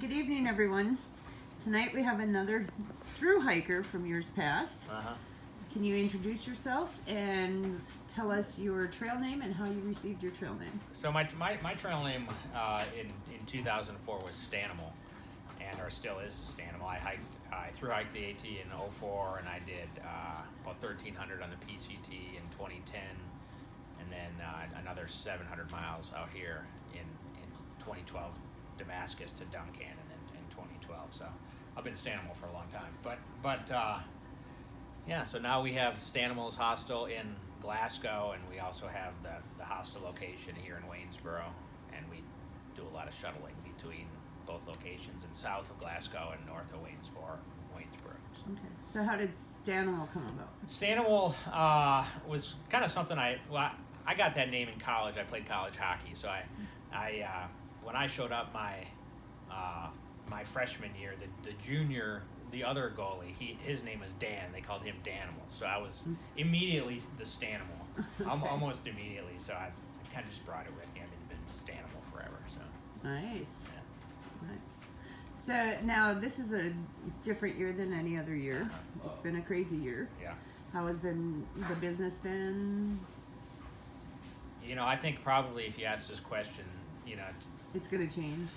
Good evening, everyone. Tonight we have another through hiker from years past. Can you introduce yourself and tell us your trail name and how you received your trail name? So my trail name in 2004 was Stanimal, or still is Stanimal. I through hiked the AT in 04, and I did about 1,300 on the PCT in 2010, and then another 700 miles out here in 2012, Damascus to Duncannon in 2012. So I've been Stanimal for a long time, but yeah. So now we have Stanimals Hostel in Glasgow, and we also have the hostel location here in Waynesboro, and we do a lot of shuttling between both locations in south of Glasgow and north of Waynesboro. Okay. So how did Stanimal come about? Stanimal was kind of something I got that name in college. I played college hockey, so I when I showed up my freshman year, the junior, the other goalie, his name was Dan. They called him Danimal. So I was immediately the Stanimal, almost immediately. So I kind of just brought it with me. I've been Stanimal forever. So nice. Yeah. Nice. So now this is a different year than any other year. It's been a crazy year. Yeah. How has been the business been? I think probably if you ask this question, it's going to change.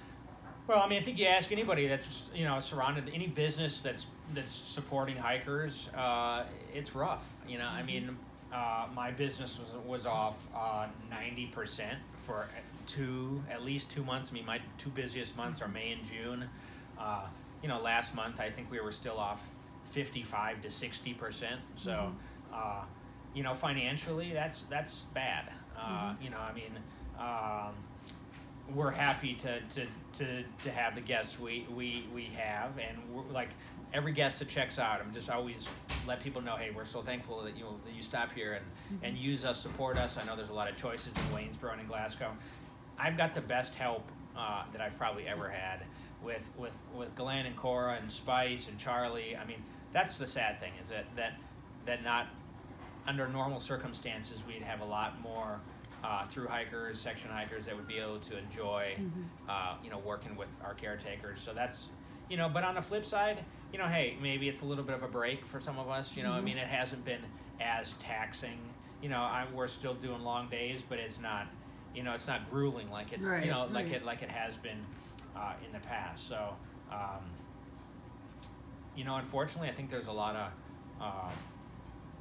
Well, I think you ask anybody that's surrounded any business that's supporting hikers, it's rough. My business was off 90% for at least 2 months. My two busiest months are May and June. Last month I think we were still off 55 to 60%. So, financially that's bad. We're happy to have the guests we have, and we're, like every guest that checks out, I'm just always let people know, hey, we're so thankful that you stop here and use us, support us. I know there's a lot of choices in Waynesboro and in Glasgow. I've got the best help that I've probably ever had with Glenn and Cora and Spice and Charlie. That's the sad thing, is that not under normal circumstances we'd have a lot more through hikers, section hikers that would be able to enjoy, working with our caretakers. So that's, but on the flip side, hey, maybe it's a little bit of a break for some of us. It hasn't been as taxing. We're still doing long days, but it's not, it's not grueling like it's, right, like it has been in the past. So, unfortunately, I think there's a lot of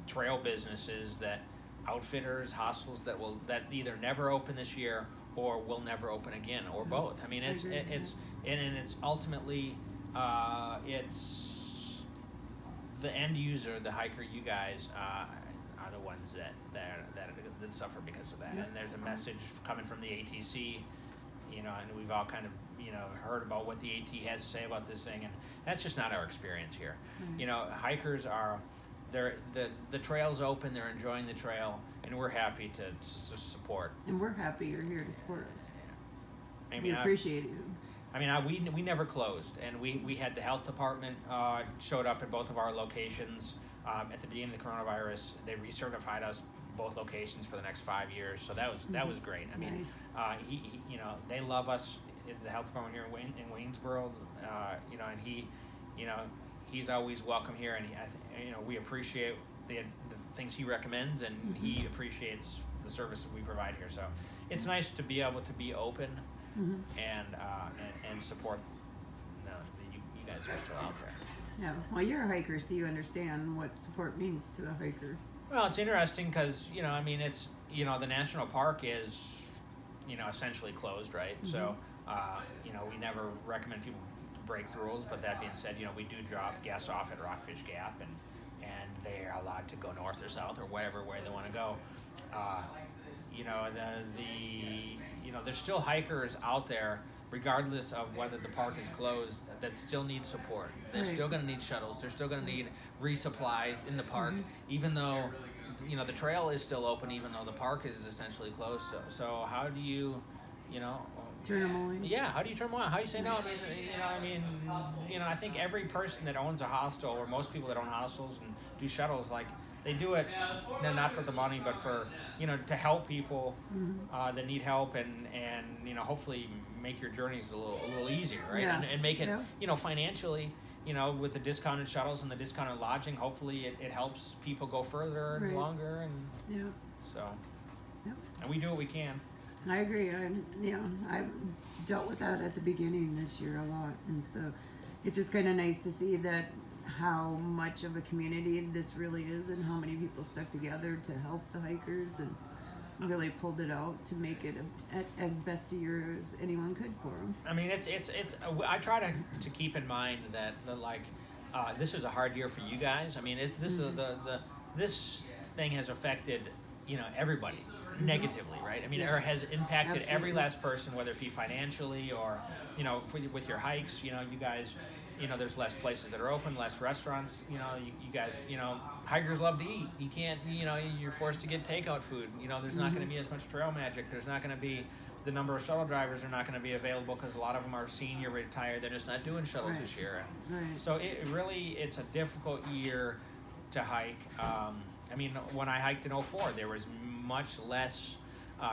trail businesses that outfitters, hostels that either never open this year or will never open again, or both. It's ultimately it's the end user, the hiker. You guys are the ones that suffer because of that. Yeah. And there's a message coming from the ATC, and we've all kind of heard about what the AT has to say about this thing, and that's just not our experience here. Hikers are. The trail's open, they're enjoying the trail, and we're happy to support. And we're happy you're here to support us. We I appreciate you. We never closed, and we had the health department showed up at both of our locations at the beginning of the coronavirus. They recertified us both locations for the next 5 years, so that was great. Nice. They love us in the health department here in Waynesboro, and he's always welcome here, and we appreciate the things he recommends, and he appreciates the service that we provide here. So it's nice to be able to be open and support. You guys are still out there. Yeah. Well, you're a hiker, so you understand what support means to a hiker. Well, it's interesting because it's the national park is essentially closed, right? So we never recommend people break the rules, but that being said, we do drop guests off at Rockfish Gap, and they're allowed to go north or south or whatever way they want to go. There's still hikers out there, regardless of whether the park is closed, that still need support. They're still going to need shuttles. They're still going to need resupplies in the park, even though the trail is still open, even though the park is essentially closed. So how do you turn them away? Yeah, how do you turn them on? How do you say no? I think every person that owns a hostel, or most people that own hostels and do shuttles, like they do it not for the money, but for to help people that need help, and hopefully make your journeys a little easier, right? Yeah. And make it, Yeah. Financially, with the discounted shuttles and the discounted lodging, hopefully it helps people go further and Right. longer, and Yeah. so, Yep. and we do what we can. I agree. I dealt with that at the beginning this year a lot, and so it's just kind of nice to see that how much of a community this really is, and how many people stuck together to help the hikers and really pulled it out to make it as best a year as anyone could for them. I mean, it's I try to keep in mind that this is a hard year for you guys. I mean, this thing has affected everybody negatively, right? I mean, Yes. or has impacted every Absolutely. last person, whether it be financially or with your hikes. You guys, there's less places that are open, less restaurants. You guys, hikers love to eat. You can't, you're forced to get takeout food. There's not going to be as much trail magic. There's not going to be the number of shuttle drivers are not going to be available because a lot of them are senior, retired. They're just not doing shuttles Right. this year. Right. So it's a difficult year to hike. I mean, when I hiked in 04, there was much less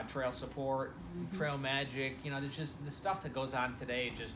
trail support, trail magic. There's just the stuff that goes on today just